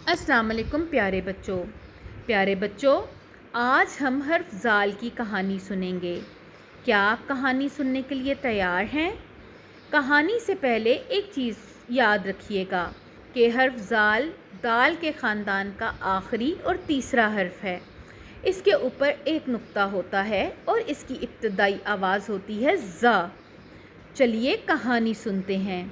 السلام علیکم پیارے بچوں آج ہم حرف زال کی کہانی سنیں گے۔ کیا آپ کہانی سننے کے لیے تیار ہیں؟ کہانی سے پہلے ایک چیز یاد رکھیے گا کہ حرف زال دال کے خاندان کا آخری اور تیسرا حرف ہے۔ اس کے اوپر ایک نقطہ ہوتا ہے اور اس کی ابتدائی آواز ہوتی ہے ز۔ چلیے کہانی سنتے ہیں۔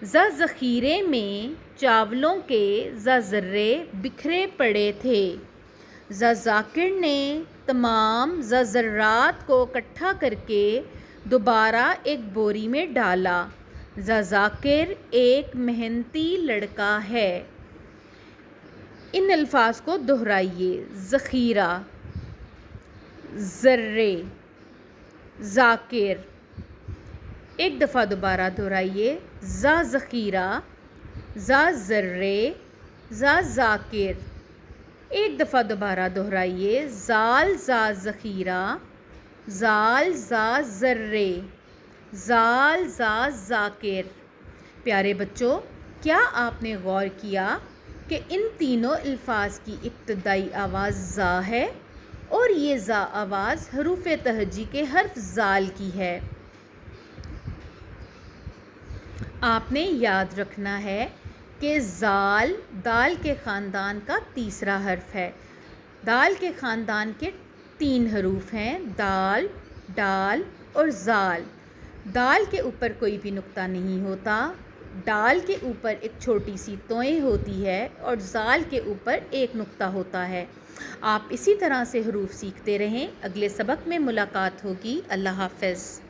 ذخیرے میں چاولوں کے ذرے بکھرے پڑے تھے۔ ذاکر نے تمام ذرات کو اکٹھا کر کے دوبارہ ایک بوری میں ڈالا۔ ذاکر ایک محنتی لڑکا ہے۔ ان الفاظ کو دہرائیے: ذخیرہ، ذرے، ذاکر۔ ایک دفعہ دوبارہ دہرائیے: ذخیرہ، ذرے، ذاکر۔ ایک دفعہ دوبارہ دہرائیے: زال ذخیرہ، زال ذرے، زال ذاکر۔ پیارے بچوں، کیا آپ نے غور کیا کہ ان تینوں الفاظ کی ابتدائی آواز ز ہے اور یہ ز آواز حروف تہجی کے حرف زال کی ہے؟ آپ نے یاد رکھنا ہے کہ زال دال کے خاندان کا تیسرا حرف ہے۔ دال کے خاندان کے 3 حروف ہیں: دال، ڈال اور زال۔ دال کے اوپر کوئی بھی نقطہ نہیں ہوتا، ڈال کے اوپر ایک چھوٹی سی توئیں ہوتی ہے اور زال کے اوپر ایک نقطہ ہوتا ہے۔ آپ اسی طرح سے حروف سیکھتے رہیں۔ اگلے سبق میں ملاقات ہوگی۔ اللہ حافظ۔